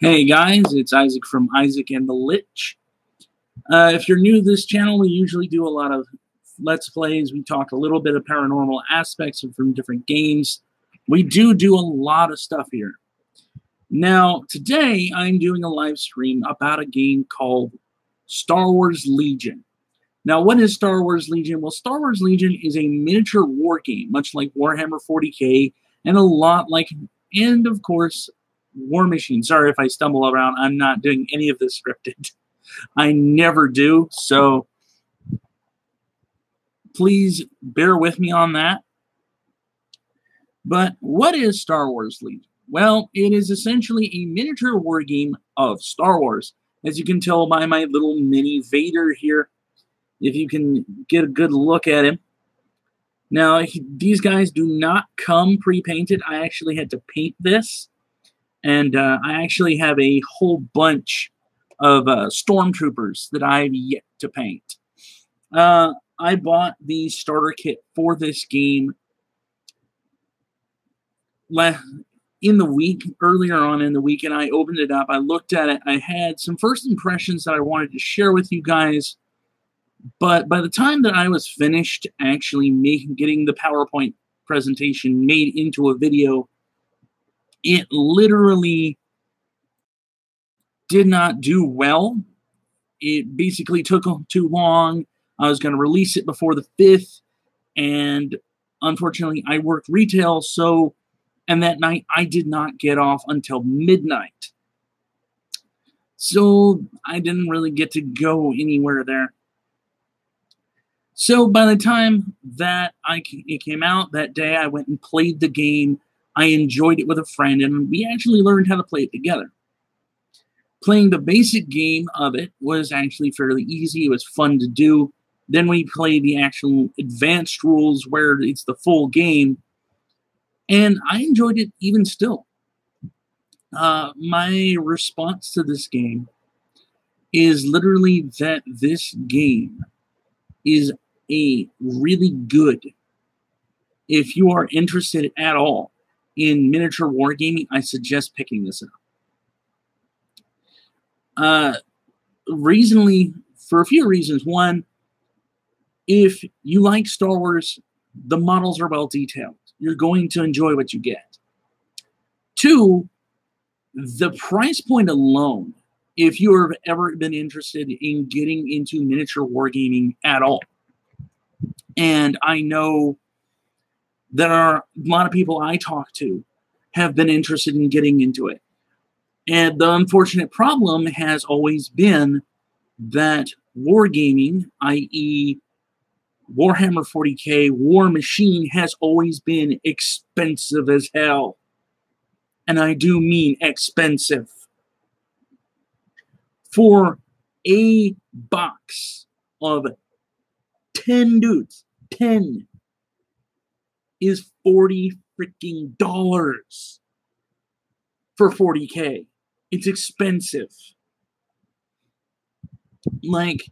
Hey guys, it's Isaac from Isaac and the Lich. If you're new to this channel, we usually do a lot of Let's Plays. We talk a little bit of paranormal aspects from different games. We do a lot of stuff here. Now, today I'm doing a live stream about a game called Star Wars Legion. Now, what is Star Wars Legion? Well, Star Wars Legion is a miniature war game, much like Warhammer 40K, and a lot like, and of course, War Machine. Sorry if I stumble around. I'm not doing any of this scripted. I never do, so please bear with me on that. But what is Star Wars Legion? Well, it is essentially a miniature war game of Star Wars. As you can tell by my little mini Vader here, if you can get a good look at him. Now, these guys do not come pre-painted. I actually had to paint this. And I actually have a whole bunch of stormtroopers that I've yet to paint. I bought the starter kit for this game in the week, earlier on in the week, and I opened it up. I looked at it. I had some first impressions that I wanted to share with you guys. But by the time that I was finished actually getting the PowerPoint presentation made into a video, it literally did not do well. It basically took too long. I was going to release it before the 5th, and unfortunately I worked retail, and that night I did not get off until midnight. So I didn't really get to go anywhere there. So by the time that it came out that day, I went and played the game. I enjoyed it with a friend, and we actually learned how to play it together. Playing the basic game of it was actually fairly easy. It was fun to do. Then we played the actual advanced rules where it's the full game, and I enjoyed it even still. My response to this game is literally that this game is a really good. If you are interested at all in miniature wargaming, I suggest picking this up. Reasonably, for a few reasons. One, if you like Star Wars, the models are well detailed. You're going to enjoy what you get. Two, the price point alone, if you have ever been interested in getting into miniature wargaming at all. And I know there are a lot of people I talk to have been interested in getting into it. And the unfortunate problem has always been that wargaming, i.e. Warhammer 40K, War Machine, has always been expensive as hell. And I do mean expensive. For a box of 10 dudes, 10 is $40 freaking dollars for 40K. It's expensive. Like,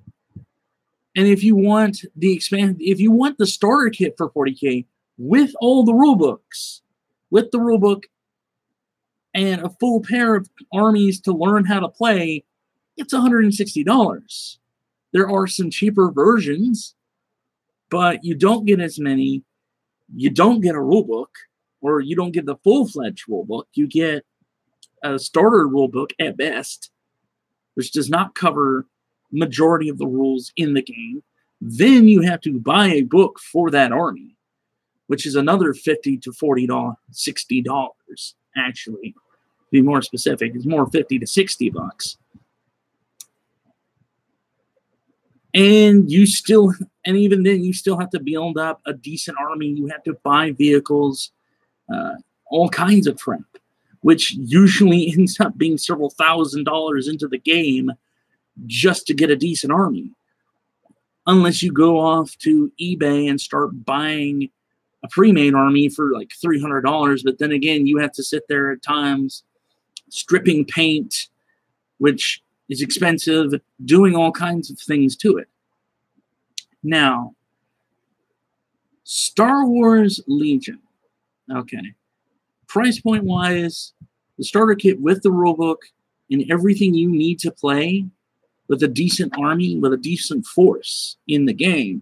and if you want the starter kit for 40K with all the rulebooks, with the rulebook and a full pair of armies to learn how to play, it's $160. There are some cheaper versions, but you don't get as many. You don't get a rulebook, or you don't get the full-fledged rulebook. You get a starter rulebook at best, which does not cover majority of the rules in the game. Then you have to buy a book for that army, which is another $50 to $40, $60 actually. To be more specific, it's more $50 to $60. And even then, you still have to build up a decent army. You have to buy vehicles, all kinds of crap, which usually ends up being several $1,000s into the game just to get a decent army. Unless you go off to eBay and start buying a pre-made army for like $300, but then again, you have to sit there at times stripping paint, which is expensive, doing all kinds of things to it. Now, Star Wars Legion. Okay. Price point wise, the starter kit with the rulebook and everything you need to play with a decent army, with a decent force in the game,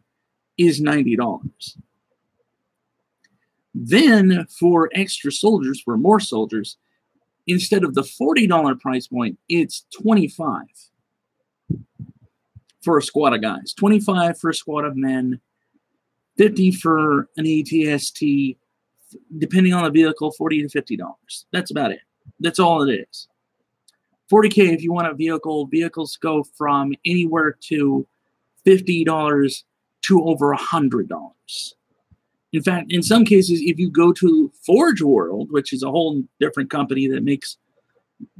is $90. Then for extra soldiers, for more soldiers, instead of the $40 price point, it's $25 for a squad of guys, $25 for a squad of men, $50 for an ATST, depending on the vehicle, $40 to $50. That's about it. That's all it is. $40K if you want a vehicle. Vehicles go from anywhere to $50 to over $100. In fact, in some cases, if you go to Forge World, which is a whole different company that makes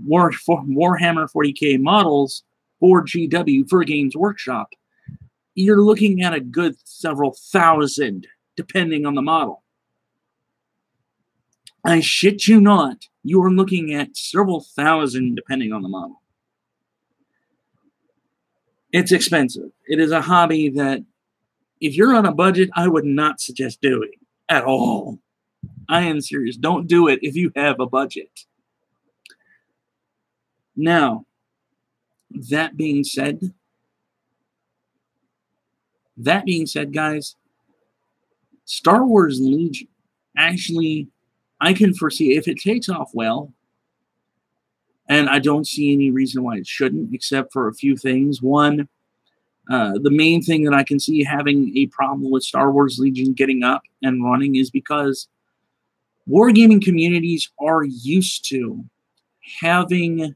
Warhammer 40K models for GW, for Games Workshop, you're looking at a good several thousand, depending on the model. I shit you not, you are looking at several thousand, depending on the model. It's expensive. It is a hobby that, if you're on a budget, I would not suggest doing at all. I am serious. Don't do it if you have a budget. Now, that being said, guys, Star Wars Legion, actually, I can foresee if it takes off well, and I don't see any reason why it shouldn't, except for a few things. One, the main thing that I can see having a problem with Star Wars Legion getting up and running is because wargaming communities are used to having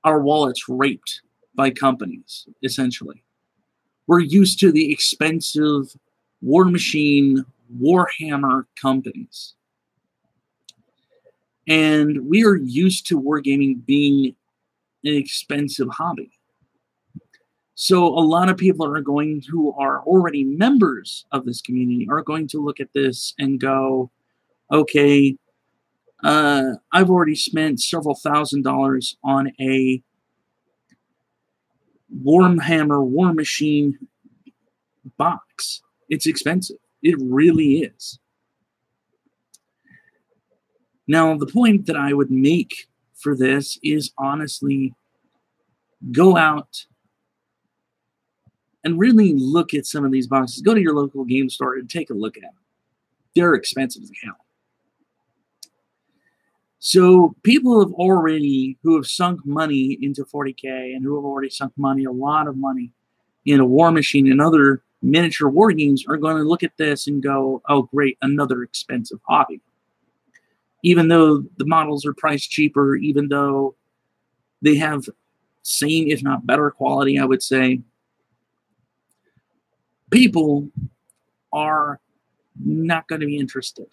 our wallets raped by companies, essentially. We're used to the expensive War Machine, Warhammer companies. And we are used to wargaming being an expensive hobby. So a lot of people who are already members of this community are going to look at this and go, okay, I've already spent several $1,000s on a Warhammer War Machine box. It's expensive. It really is. Now, the point that I would make for this is honestly go out and really look at some of these boxes. Go to your local game store and take a look at them. They're expensive as hell. So people who have sunk money into 40K and who have already sunk money, a lot of money, in a War Machine and other miniature war games are going to look at this and go, oh, great, another expensive hobby. Even though the models are priced cheaper, even though they have same, if not better quality, I would say, people are not going to be interested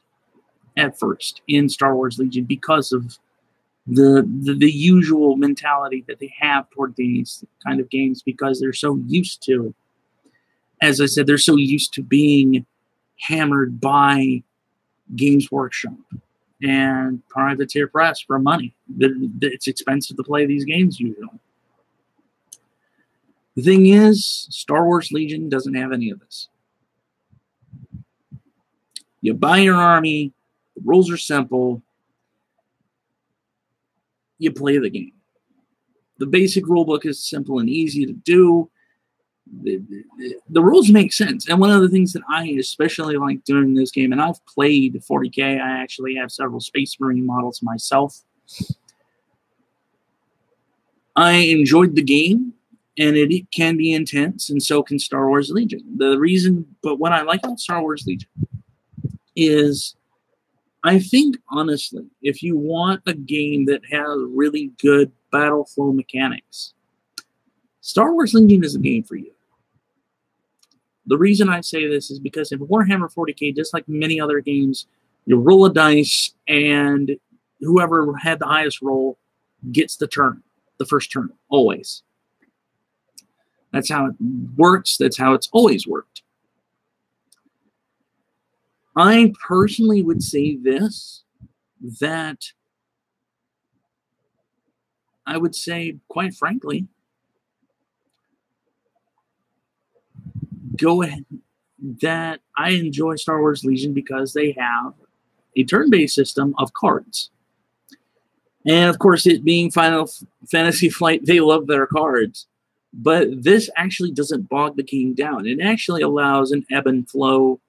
at first in Star Wars Legion because of the usual mentality that they have toward these kind of games, because they're so used to, as I said, they're so used to being hammered by Games Workshop and Privateer Press for money. It's expensive to play these games usually. The thing is, Star Wars Legion doesn't have any of this. You buy your army, the rules are simple, you play the game. The basic rulebook is simple and easy to do. The rules make sense. And one of the things that I especially like doing this game, and I've played 40K, I actually have several Space Marine models myself. I enjoyed the game, and it can be intense, and so can Star Wars Legion. But what I like about Star Wars Legion is, I think, honestly, if you want a game that has really good battle flow mechanics, Star Wars Legion is a game for you. The reason I say this is because in Warhammer 40K, just like many other games, you roll a dice, and whoever had the highest roll gets the first turn, always. That's how it works. That's how it's always worked. I personally would say this, that I would say, quite frankly, go ahead, that I enjoy Star Wars Legion because they have a turn-based system of cards. And of course, it being Final Fantasy Flight, they love their cards. But this actually doesn't bog the game down. It actually allows an ebb and flow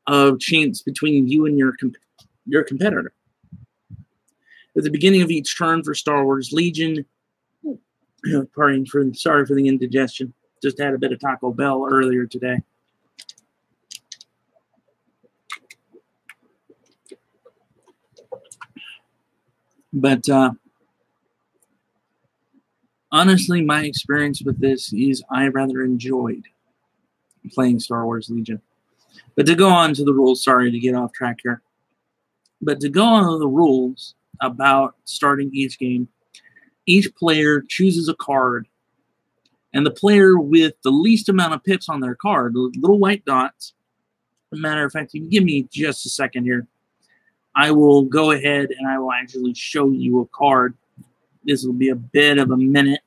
of chance between you and your competitor. At the beginning of each turn for Star Wars Legion, sorry for the indigestion. Just had a bit of Taco Bell earlier today. But honestly, my experience with this is I rather enjoyed playing Star Wars Legion. But to go on to the rules, sorry to get off track here. But to go on to the rules about starting each game, each player chooses a card, and the player with the least amount of pips on their card, the little white dots, as a matter of fact, you can give me just a second here. I will go ahead and I will actually show you a card. This will be a bit of a minute.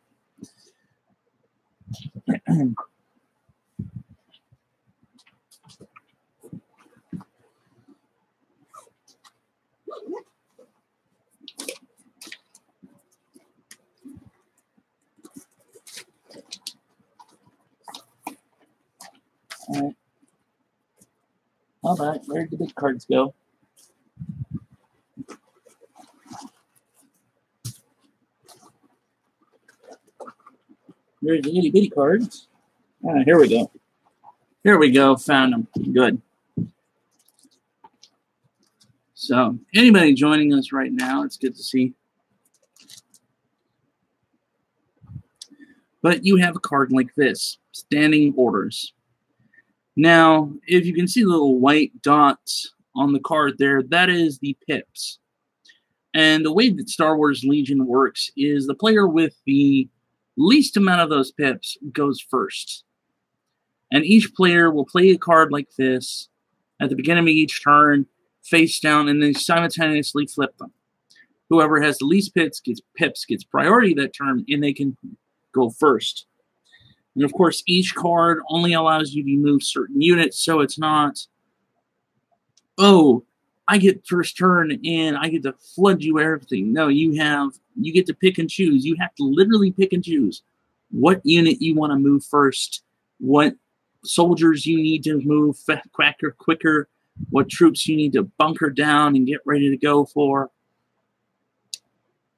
All right, where did the big cards go? There's the itty bitty cards. Here we go. Here we go. Found them. Good. So, anybody joining us right now, it's good to see. But you have a card like this, Standing Orders. Now, if you can see the little white dots on the card there, that is the pips. And the way that Star Wars Legion works is the player with the least amount of those pips goes first. And each player will play a card like this at the beginning of each turn, face down, and then simultaneously flip them. Whoever has the least pips gets priority that turn, and they can go first. And of course, each card only allows you to move certain units, so it's not, oh, I get first turn and I get to flood you everything. No, you get to pick and choose. You have to literally pick and choose what unit you want to move first, what soldiers you need to move quicker, what troops you need to bunker down and get ready to go for.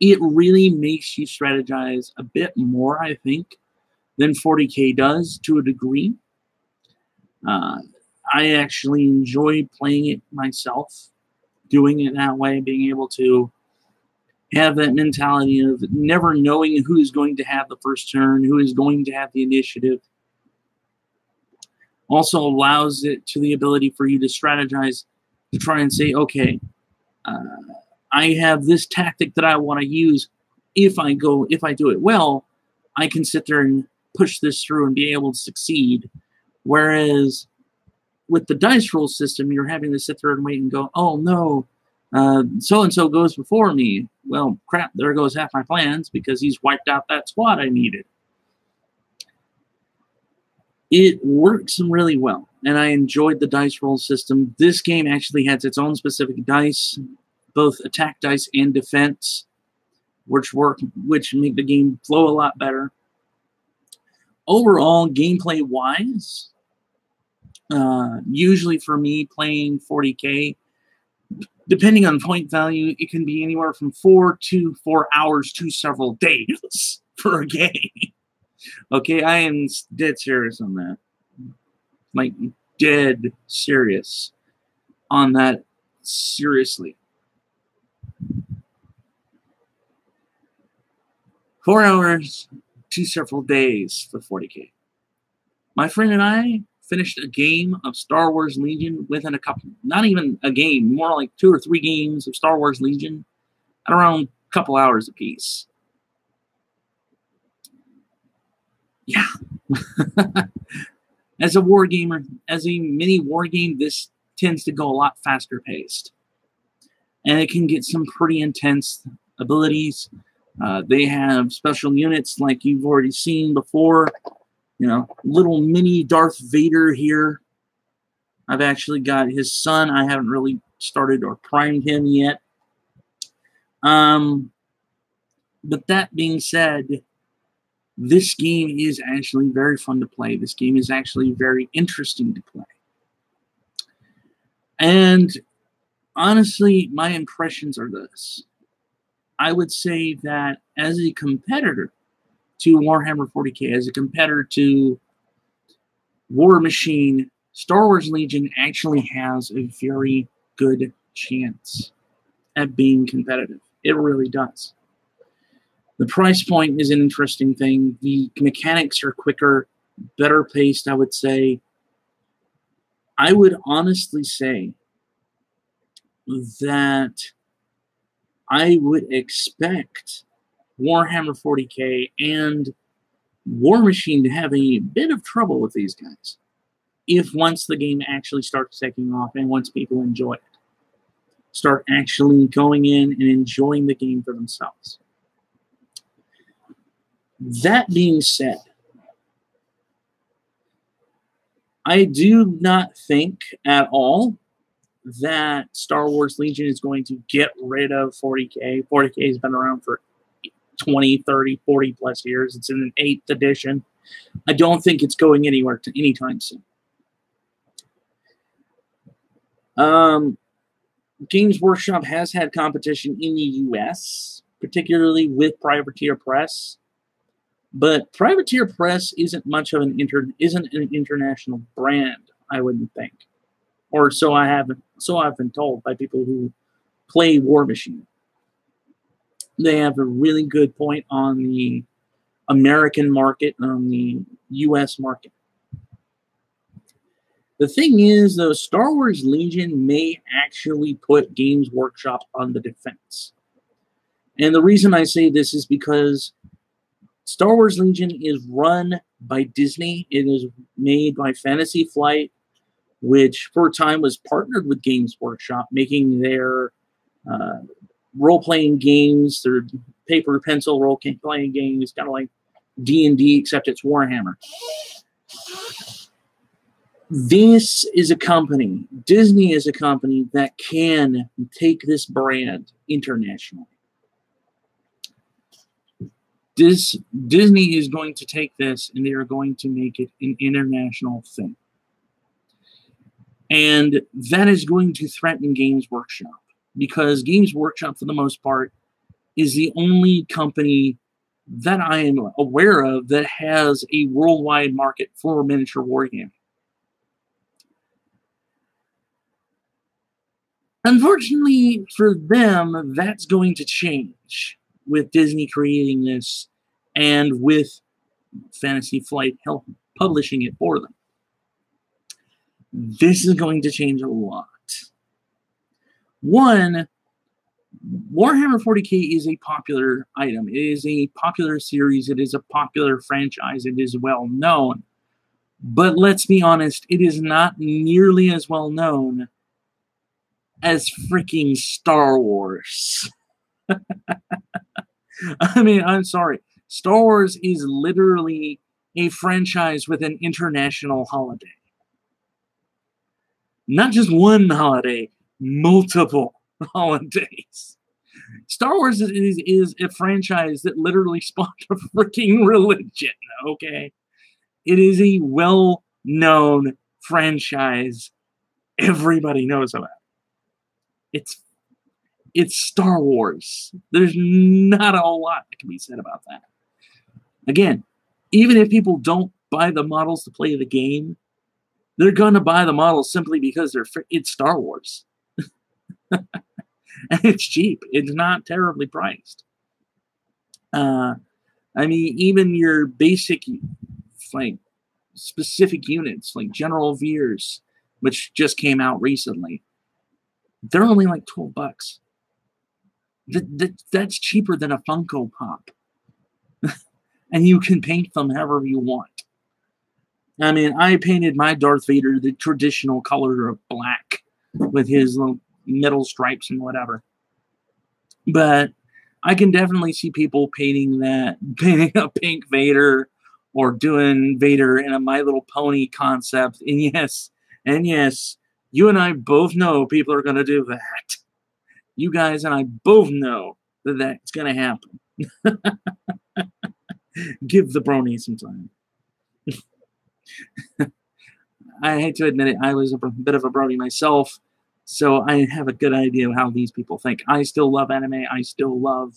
It really makes you strategize a bit more, I think, than 40K does to a degree. I actually enjoy playing it myself, doing it that way, being able to have that mentality of never knowing who is going to have the first turn, who is going to have the initiative. Also allows it to the ability for you to strategize, to try and say, okay, I have this tactic that I want to use. If I do it well, I can sit there and push this through and be able to succeed. Whereas with the dice roll system, you're having to sit there and wait and go, oh no, so-and-so goes before me. Well, crap, there goes half my plans because he's wiped out that squad I needed. It works really well, and I enjoyed the dice roll system. This game actually has its own specific dice, both attack dice and defense, which make the game flow a lot better. Overall, gameplay-wise, usually for me playing 40K, depending on point value, it can be anywhere from 4 hours to several days for a game. Okay, I am dead serious on that. Like, dead serious on that. Seriously. 4 hours to several days for 40K. My friend and I finished a game of Star Wars Legion within a couple, not even a game, more like 2 or 3 games of Star Wars Legion at around a couple hours apiece. Yeah. As a war gamer, as a mini war game, this tends to go a lot faster paced. And it can get some pretty intense abilities. They have special units like you've already seen before. You know, little mini Darth Vader here. I've actually got his son. I haven't really started or primed him yet. But that being said, this game is actually very fun to play. This game is actually very interesting to play. And honestly, my impressions are this. I would say that as a competitor to Warhammer 40k, as a competitor to War Machine, Star Wars Legion actually has a very good chance at being competitive. It really does. The price point is an interesting thing. The mechanics are quicker, better paced, I would say. I would honestly say that I would expect Warhammer 40k and War Machine to have a bit of trouble with these guys if once the game actually starts taking off and once people enjoy it. Start actually going in and enjoying the game for themselves. That being said, I do not think at all that Star Wars Legion is going to get rid of 40k. 40k has been around for 20, 30, 40 plus years. It's in an 8th edition. I don't think it's going anywhere anytime soon. Games Workshop has had competition in the US, particularly with Privateer Press. But Privateer Press isn't much of an international brand, I wouldn't think. Or so I've been told by people who play War Machine. They have a really good point on the American market and on the US market. The thing is, though, Star Wars Legion may actually put Games Workshop on the defense. And the reason I say this is because Star Wars Legion is run by Disney. It is made by Fantasy Flight, which for a time was partnered with Games Workshop, making their role-playing games, their paper pencil role-playing games, kind of like D&D, except it's Warhammer. This is a company, Disney is a company that can take this brand internationally. Disney is going to take this and they are going to make it an international thing. And that is going to threaten Games Workshop because Games Workshop, for the most part, is the only company that I am aware of that has a worldwide market for miniature wargaming. Unfortunately for them, that's going to change with Disney creating this and with Fantasy Flight publishing it for them. This is going to change a lot. One, Warhammer 40k is a popular item. It is a popular series. It is a popular franchise. It is well known. But let's be honest, it is not nearly as well known as freaking Star Wars. I mean, I'm sorry. Star Wars is literally a franchise with an international holiday. Not just one holiday, multiple holidays. Star Wars is a franchise that literally spawned a freaking religion, okay? It is a well-known franchise everybody knows about. It's Star Wars. There's not a whole lot that can be said about that. Again, even if people don't buy the models to play the game, they're going to buy the models simply because it's Star Wars. And it's cheap. It's not terribly priced. I mean, even your basic, like, specific units, like General Veers, which just came out recently, they're only like $12. That's cheaper than a Funko Pop. And you can paint them however you want. I mean, I painted my Darth Vader the traditional color of black with his little metal stripes and whatever. But I can definitely see people painting a pink Vader or doing Vader in a My Little Pony concept. And yes, you and I both know people are going to do that. You guys and I both know that that's going to happen. Give the brony some time. I hate to admit it, I was a bit of a brony myself, so I have a good idea of how these people think. I still love anime. I still love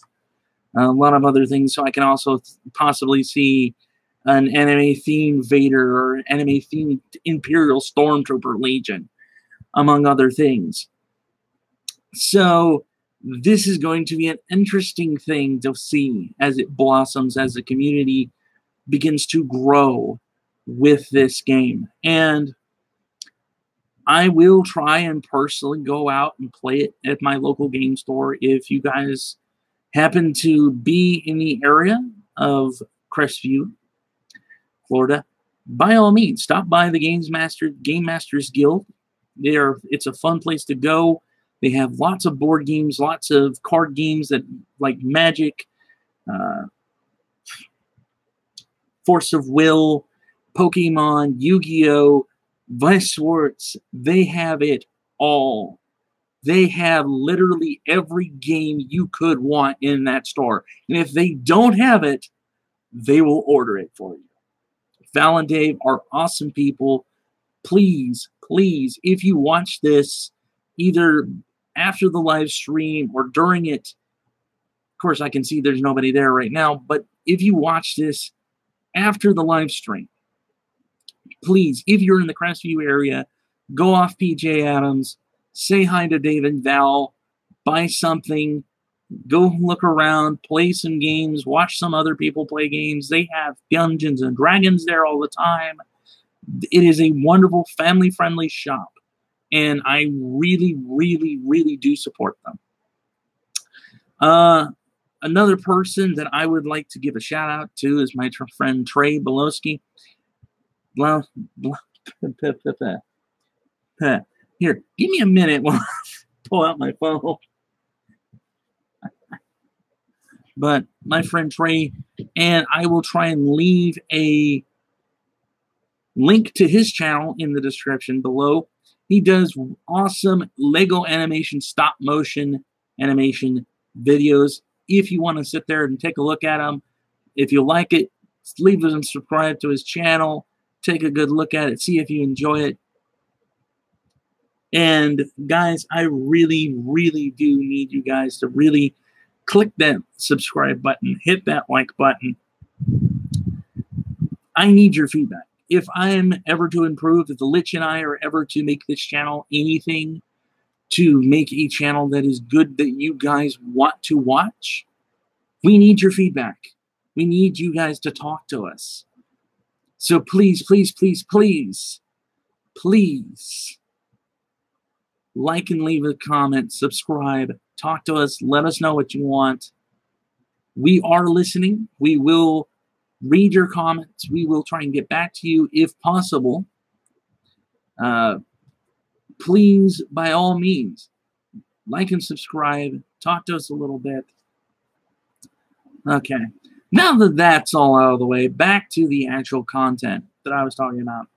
a lot of other things, so I can also possibly see an anime-themed Vader or anime-themed Imperial Stormtrooper Legion, among other things. So this is going to be an interesting thing to see as it blossoms, as the community begins to grow with this game. And I will try and personally go out and play it at my local game store. If you guys happen to be in the area of Crestview, Florida, by all means, stop by the Game Masters Guild. It's a fun place to go. They have lots of board games, lots of card games that like Magic, Force of Will, Pokemon, Yu-Gi-Oh!, Vice Swords. They have it all. They have literally every game you could want in that store. And if they don't have it, they will order it for you. Val and Dave are awesome people. Please, please, if you watch this, either after the live stream or during it, of course, I can see there's nobody there right now, but if you watch this after the live stream, please, if you're in the Crestview area, go off PJ Adams, say hi to Dave and Val, buy something, go look around, play some games, watch some other people play games. They have Dungeons and Dragons there all the time. It is a wonderful family-friendly shop, and I really, really, really do support them. Another person that I would like to give a shout-out to is my friend Trey Belowski. Here, give me a minute while I pull out my phone. But my friend Trey, and I will try and leave a link to his channel in the description below. He does awesome Lego animation, stop motion animation videos. If you want to sit there and take a look at them, if you like it, leave and subscribe to his channel. Take a good look at it. See if you enjoy it. And guys, I really, really do need you guys to really click that subscribe button, hit that like button. I need your feedback. If I am ever to improve, if the Lich and I are ever to make this channel anything to make a channel that is good that you guys want to watch, we need your feedback. We need you guys to talk to us. So please, please, please, please, please like and leave a comment, subscribe, talk to us, let us know what you want. We are listening. We will read your comments. We will try and get back to you if possible. Please, by all means, like and subscribe. Talk to us a little bit. Okay. Now that that's all out of the way, back to the actual content that I was talking about.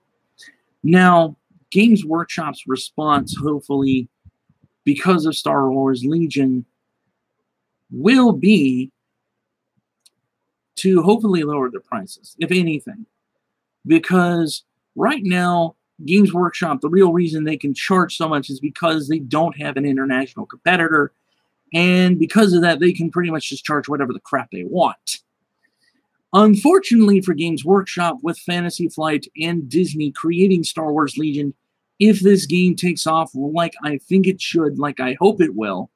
Now, Games Workshop's response, hopefully, because of Star Wars Legion, will be to hopefully lower the prices, if anything. Because right now, Games Workshop, the real reason they can charge so much is because they don't have an international competitor, and because of that, they can pretty much just charge whatever the crap they want. Unfortunately for Games Workshop, with Fantasy Flight and Disney creating Star Wars Legion, if this game takes off like I think it should, like I hope it will,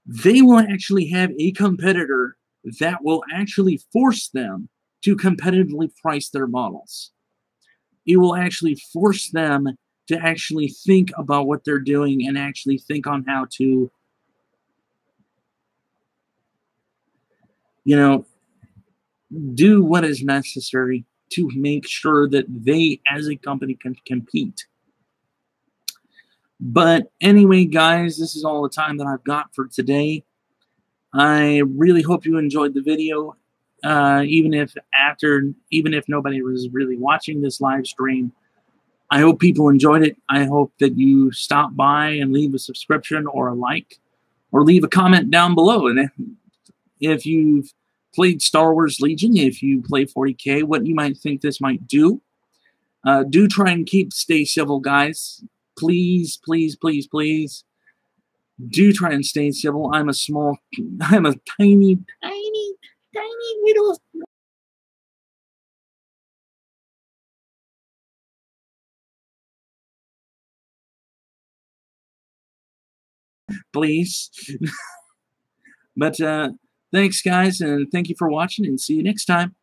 they will actually have a competitor that will actually force them to competitively price their models. It will actually force them to actually think about what they're doing and actually think on how to, do what is necessary to make sure that they, as a company, can compete. But anyway, guys, this is all the time that I've got for today. I really hope you enjoyed the video. Even if nobody was really watching this live stream, I hope people enjoyed it. I hope that you stop by and leave a subscription or a like, or leave a comment down below. And if you've played Star Wars Legion, if you play 40K, what you might think this might do. Do try and stay civil, guys. Please, please, please, please. Do try and stay civil. I'm a tiny, tiny, tiny little. Please. But thanks, guys, and thank you for watching, and see you next time.